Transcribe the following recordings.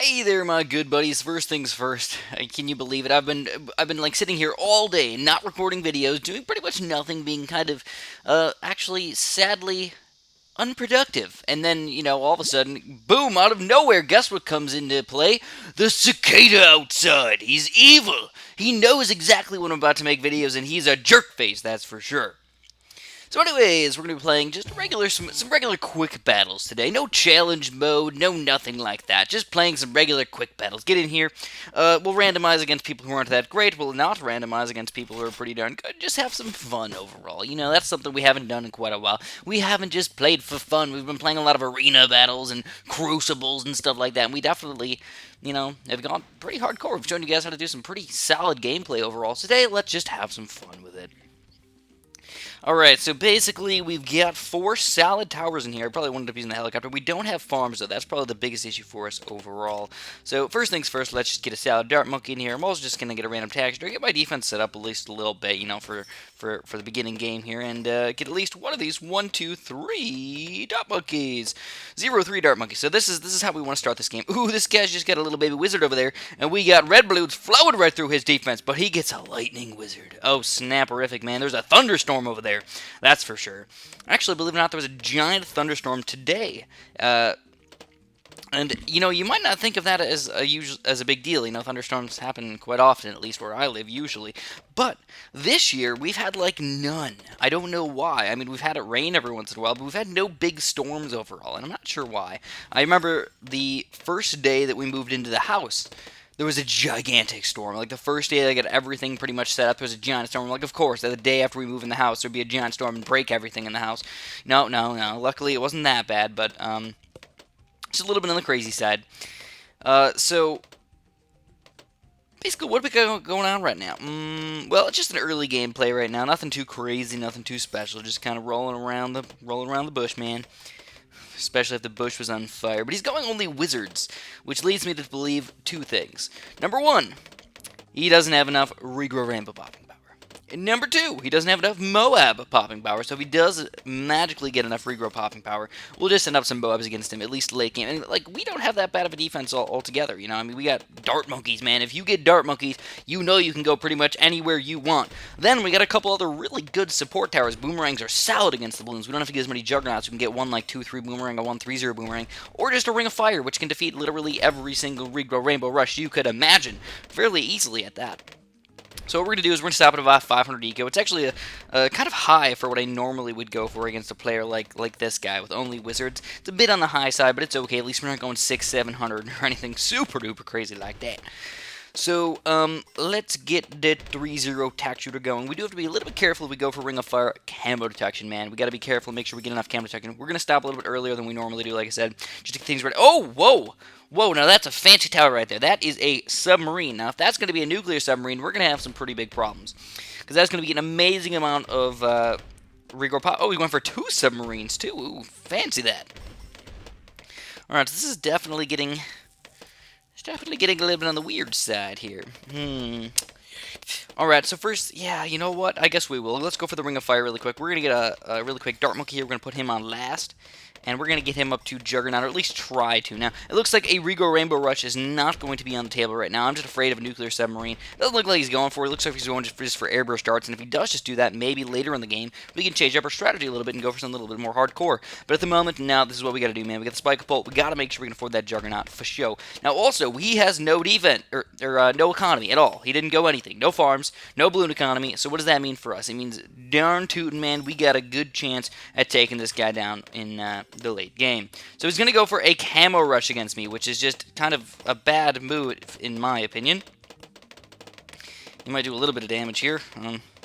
Hey there, my good buddies. First things first. Can you believe it? I've been like sitting here all day, not recording videos, doing pretty much nothing, being kind of, actually, sadly unproductive. And then, all of a sudden, boom, out of nowhere, guess what comes into play? The cicada outside. He's evil. He knows exactly when I'm about to make videos, and he's a jerk face, that's for sure. So anyways, we're going to be playing just some regular quick battles today. No challenge mode, no nothing like that. Just playing some regular quick battles. Get in here. We'll randomize against people who aren't that great. We'll not randomize against people who are pretty darn good. Just have some fun overall. That's something we haven't done in quite a while. We haven't just played for fun. We've been playing a lot of arena battles and crucibles and stuff like that. And we definitely, have gone pretty hardcore. We've shown you guys how to do some pretty solid gameplay overall. So today, let's just have some fun with it. Alright, so basically we've got 4 solid towers in here. I probably wanted to be using the helicopter. We don't have farms, though. That's probably the biggest issue for us overall. So first things first, let's just get a solid dart monkey in here. I'm also just going to get a random texture, get my defense set up at least a little bit, for the beginning game here, and get at least one of these 1, 2, 3 dart monkeys. 0, 3 dart monkeys. So this is how we want to start this game. Ooh, this guy's just got a little baby wizard over there, and we got red balloons flowing right through his defense, but he gets a lightning wizard. Oh, snaperific, man. There's a thunderstorm over there. That's for sure. Actually, believe it or not, there was a giant thunderstorm today. And, you might not think of that as a big deal. Thunderstorms happen quite often, at least where I live, usually. But this year, we've had, like, none. I don't know why. I mean, we've had it rain every once in a while, but we've had no big storms overall, and I'm not sure why. I remember the first day that we moved into the house, there was a gigantic storm. Like, the first day I got everything pretty much set up, there was a giant storm. Like, of course, the day after we move in the house, there'd be a giant storm and break everything in the house. No. Luckily, it wasn't that bad, but, just a little bit on the crazy side. So, basically, what have we got going on right now? Well, it's just an early gameplay right now. Nothing too crazy, nothing too special. Just kind of rolling around the bush, man. Especially if the bush was on fire. But he's going only wizards, which leads me to believe 2 things. Number 1, he doesn't have enough regrow rainbow popping power. And number 2, he doesn't have enough Moab popping power. So if he does magically get enough regrow popping power, we'll just send up some Moabs against him, at least late game. And, like, we don't have that bad of a defense altogether, I mean, we got dart monkeys, man. If you get dart monkeys, you can go pretty much anywhere you want. Then we got a couple other really good support towers. Boomerangs are solid against the balloons. We don't have to get as many juggernauts. We can get one, like, 2-3 boomerang, a 1-3-0 boomerang, or just a ring of fire, which can defeat literally every single regrow rainbow rush you could imagine. Fairly easily at that. So what we're going to do is we're going to stop at about 500 eco. It's actually a kind of high for what I normally would go for against a player like this guy with only wizards. It's a bit on the high side, but it's okay. At least we're not going 600-700 or anything super duper crazy like that. So, let's get the 3-0 tack shooter going. We do have to be a little bit careful if we go for Ring of Fire camo detection, man. We got to be careful and make sure we get enough camo detection. We're going to stop a little bit earlier than we normally do, like I said, just to get things ready. Oh, whoa! Whoa, now that's a fancy tower right there. That is a submarine. Now, if that's going to be a nuclear submarine, we're going to have some pretty big problems. Because that's going to be an amazing amount of, regrow pop. Oh, we went for 2 submarines, too. Ooh, fancy that. Alright, so this is definitely getting... Definitely getting a little bit on the weird side here. Alright, so first, yeah, you know what? I guess we will. Let's go for the Ring of Fire really quick. We're going to get a really quick Dart Monkey here. We're going to put him on last. And we're going to get him up to Juggernaut, or at least try to. Now, it looks like a Regrow Rainbow Rush is not going to be on the table right now. I'm just afraid of a nuclear submarine. Doesn't look like he's going for it. It looks like he's going just for airburst darts. And if he does just do that, maybe later in the game, we can change up our strategy a little bit and go for something a little bit more hardcore. But at the moment, now, this is what we got to do, man. We got the Spike Bolt. We got to make sure we can afford that Juggernaut for show. Now, also, he has no defense, or no economy at all. He didn't go anything. No farms, no balloon economy. So what does that mean for us? It means, darn tootin', man, we got a good chance at taking this guy down in the late game. So he's going to go for a camo rush against me, which is just kind of a bad move, in my opinion. He might do a little bit of damage here.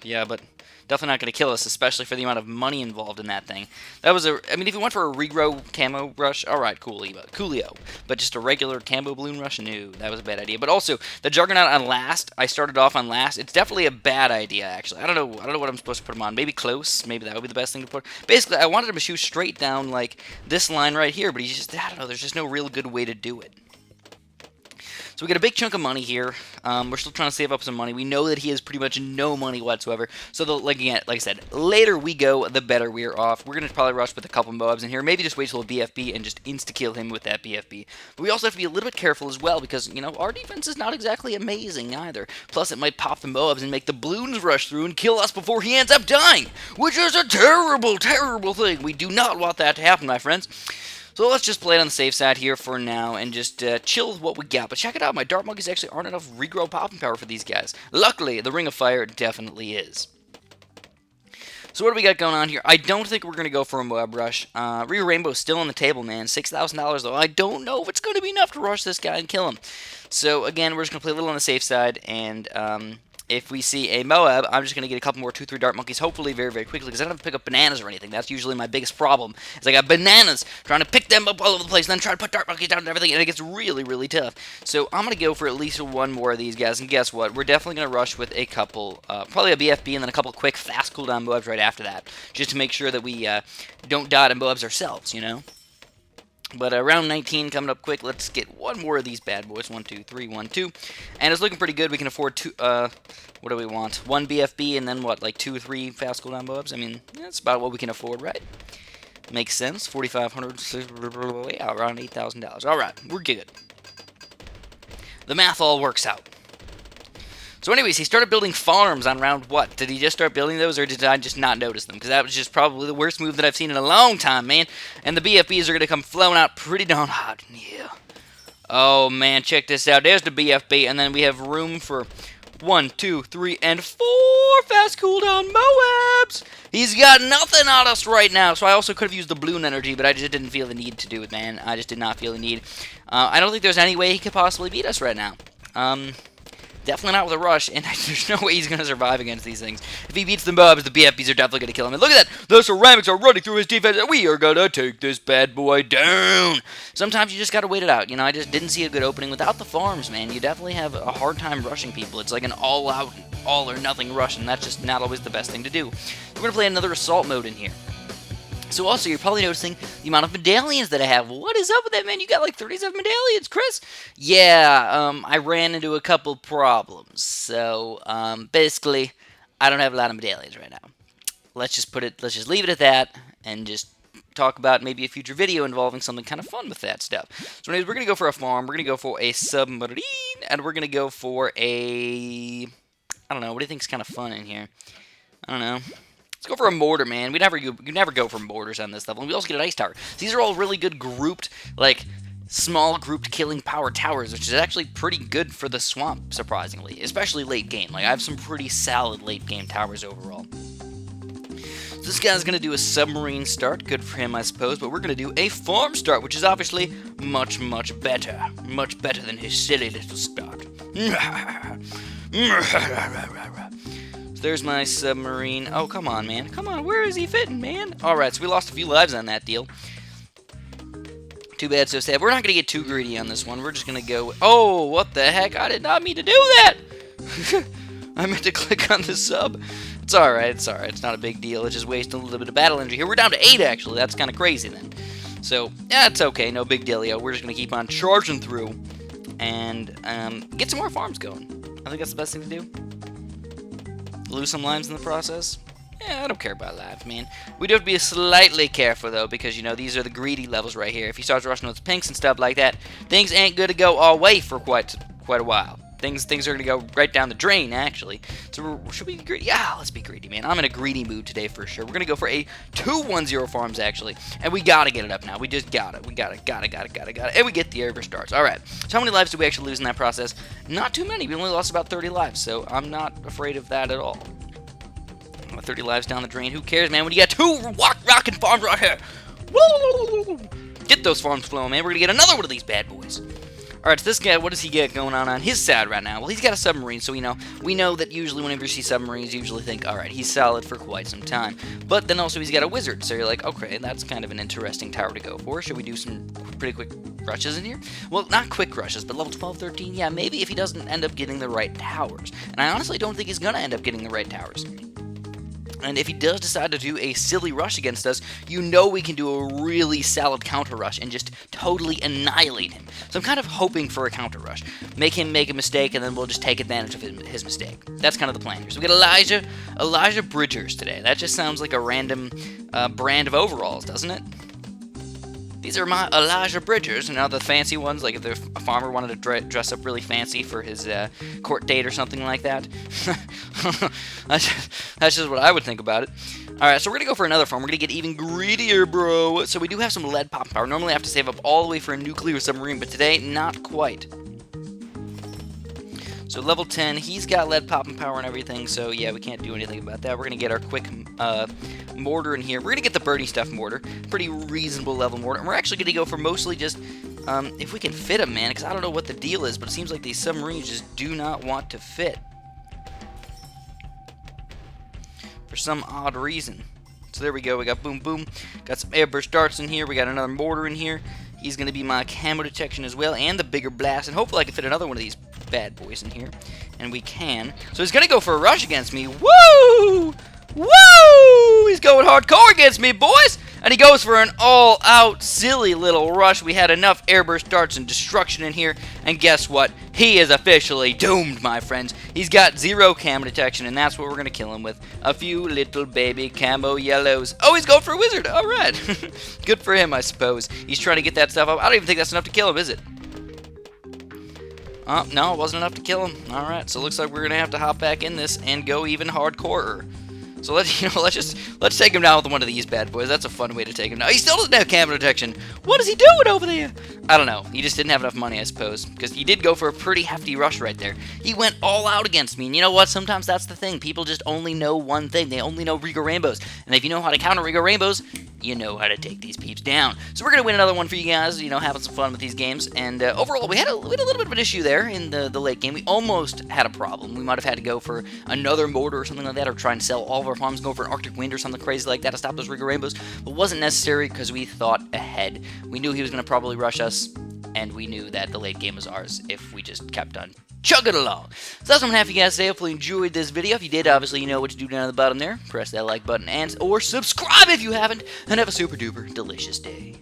Yeah, but definitely not going to kill us, especially for the amount of money involved in that thing. That was I mean, if you went for a regrow camo rush, alright, coolio. But just a regular camo balloon rush, no, that was a bad idea. But also, the Juggernaut on last, I started off on last. It's definitely a bad idea, actually. I don't know what I'm supposed to put him on. Maybe close, maybe that would be the best thing to put. Basically, I wanted him to shoot straight down, like, this line right here, but he's just, I don't know, there's just no real good way to do it. So we get a big chunk of money here. We're still trying to save up some money. We know that he has pretty much no money whatsoever. So like I said, later we go, the better we are off. We're going to probably rush with a couple Moabs in here. Maybe just wait till a BFB and just insta-kill him with that BFB. But we also have to be a little bit careful as well because, you know, our defense is not exactly amazing either. Plus, it might pop the Moabs and make the balloons rush through and kill us before he ends up dying, which is a terrible, terrible thing. We do not want that to happen, my friends. So let's just play it on the safe side here for now and just chill with what we got. But check it out, my Dart Monkeys actually aren't enough regrow popping power for these guys. Luckily, the Ring of Fire definitely is. So what do we got going on here? I don't think we're going to go for a Moab rush. Rear Rainbow's still on the table, man. $6,000 though. I don't know if it's going to be enough to rush this guy and kill him. So again, we're just going to play a little on the safe side, and if we see a Moab, I'm just going to get a couple more 2-3 Dart Monkeys, hopefully very, very quickly, because I don't have to pick up bananas or anything. That's usually my biggest problem, is I got bananas, trying to pick them up all over the place, and then try to put Dart Monkeys down and everything, and it gets really, really tough. So I'm going to go for at least one more of these guys, and guess what? We're definitely going to rush with a couple, probably a BFB, and then a couple quick, fast cooldown Moabs right after that, just to make sure that we don't die to Moabs ourselves, you know? But round 19 coming up quick. Let's get one more of these bad boys. 1, 2, 3, 1, 2. And it's looking pretty good. We can afford two, what do we want? One BFB and then what, like 2 or 3 fast cooldown Moabs? I mean, that's about what we can afford, right? Makes sense. 4,500, yeah, around $8,000. All right, we're good. The math all works out. So anyways, he started building farms on round what? Did he just start building those, or did I just not notice them? Because that was just probably the worst move that I've seen in a long time, man. And the BFBs are going to come flowing out pretty darn hot. Yeah. Oh, man, check this out. There's the BFB, and then we have room for 1, 2, 3, and 4 fast cooldown Moabs. He's got nothing on us right now, so I also could have used the balloon energy, but I just didn't feel the need to do it, man. I just did not feel the need. I don't think there's any way he could possibly beat us right now. Definitely not with a rush, and there's no way he's going to survive against these things. If he beats the Moabs, the BFBs are definitely going to kill him. And look at that! The ceramics are running through his defense, and we are going to take this bad boy down! Sometimes you just got to wait it out. You know, I just didn't see a good opening. Without the farms, man, you definitely have a hard time rushing people. It's like an all-out, all-or-nothing rush, and that's just not always the best thing to do. We're going to play another assault mode in here. So also, you're probably noticing the amount of medallions that I have. What is up with that, man? You got like 37 medallions, Chris? Yeah, I ran into a couple problems. So, basically, I don't have a lot of medallions right now. Let's just leave it at that, and just talk about maybe a future video involving something kind of fun with that stuff. So anyways, we're going to go for a farm, we're going to go for a submarine, and we're going to go for a... I don't know, what do you think is kind of fun in here? I don't know. Let's go for a mortar, man. You never go for mortars on this level. And we also get an ice tower. So these are all really good grouped, like, small grouped killing power towers, which is actually pretty good for the swamp, surprisingly. Especially late game. Like, I have some pretty solid late game towers overall. So this guy's going to do a submarine start. Good for him, I suppose. But we're going to do a farm start, which is obviously much, much better. Much better than his silly little start. So there's my submarine. Oh, come on, man. Come on, where is he fitting, man? Alright, so we lost a few lives on that deal. Too bad, so sad. We're not going to get too greedy on this one. We're just going to go... Oh, what the heck? I did not mean to do that! I meant to click on the sub. It's alright, it's alright. It's not a big deal. It's just wasting a little bit of battle energy here. We're down to 8, actually. That's kind of crazy, then. So, yeah, it's okay. No big dealio. We're just going to keep on charging through and get some more farms going. I think that's the best thing to do. Lose some lives in the process? Yeah, I don't care about lives, man. We do have to be slightly careful, though, because, you know, these are the greedy levels right here. If he starts rushing those pinks and stuff like that, things ain't good to go all way for quite a while. Things are going to go right down the drain, actually. So, should we be greedy? Yeah, let's be greedy, man. I'm in a greedy mood today, for sure. We're going to go for a 2-1-0 farms, actually. And we got to get it up now. We just got it. We got it. And we get the air starts. All right. So, how many lives did we actually lose in that process? Not too many. We only lost about 30 lives, so I'm not afraid of that at all. 30 lives down the drain. Who cares, man? When you got 2 rockin' farms right here. Woo! Get those farms flowing, man. We're going to get another one of these bad boys. Alright, so this guy, what does he get going on his side right now? Well, he's got a submarine, so we know that usually whenever you see submarines, you usually think, alright, he's solid for quite some time. But then also he's got a wizard, so you're like, okay, that's kind of an interesting tower to go for. Should we do some pretty quick rushes in here? Well, not quick rushes, but level 12, 13, yeah, maybe if he doesn't end up getting the right towers. And I honestly don't think he's going to end up getting the right towers. And if he does decide to do a silly rush against us, you know we can do a really solid counter rush and just totally annihilate him. So I'm kind of hoping for a counter rush. Make him make a mistake, and then we'll just take advantage of his mistake. That's kind of the plan here. So we got Elijah Bridgers today. That just sounds like a random brand of overalls, doesn't it? These are my Elijah Bridgers, and now the fancy ones, like if a farmer wanted to dress up really fancy for his court date or something like that. That's just what I would think about it. Alright, so we're going to go for another farm. We're going to get even greedier, bro. So we do have some lead pop power. Normally I have to save up all the way for a nuclear submarine, but today, not quite. So level 10, he's got lead popping power and everything, so yeah, we can't do anything about that. We're going to get our quick mortar in here. We're going to get the birdie stuff mortar. Pretty reasonable level mortar. And we're actually going to go for mostly just, if we can fit them, man, because I don't know what the deal is, but it seems like these submarines just do not want to fit. For some odd reason. So there we go. We got boom, boom. Got some airburst darts in here. We got another mortar in here. He's going to be my camo detection as well, and the bigger blast. And hopefully I can fit another one of these bad boys in here. And we can. So he's going to go for a rush against me. Woo! Woo! He's going hardcore against me, boys! And he goes for an all-out silly little rush. We had enough airburst darts and destruction in here. And guess what? He is officially doomed, my friends. He's got 0 camo detection, and that's what we're going to kill him with. A few little baby camo yellows. Oh, he's going for a wizard. All right. Good for him, I suppose. He's trying to get that stuff up. I don't even think that's enough to kill him, is it? Oh, no, it wasn't enough to kill him. All right, so it looks like we're going to have to hop back in this and go even hardcore. So let's take him down with one of these bad boys. That's a fun way to take him down. He still doesn't have camo detection. What is he doing over there? I don't know. He just didn't have enough money, I suppose, because he did go for a pretty hefty rush right there. He went all out against me, and you know what? Sometimes that's the thing. People just only know one thing. They only know Riga Rainbows, and if you know how to counter Riga Rainbows, you know how to take these peeps down. So we're gonna win another one for you guys. You know, having some fun with these games, and overall, we had a little bit of an issue there in the late game. We almost had a problem. We might have had to go for another mortar or something like that, or try and sell all of our farms, go for an Arctic Wind or something crazy like that to stop those Riga Rainbows, but it wasn't necessary because we thought ahead. We knew he was going to probably rush us, and we knew that the late game was ours if we just kept on chugging along. So that's what I'm going to have for you guys today. Hopefully you enjoyed this video. If you did, obviously you know what to do down at the bottom there. Press that like button or subscribe if you haven't, and have a super duper delicious day.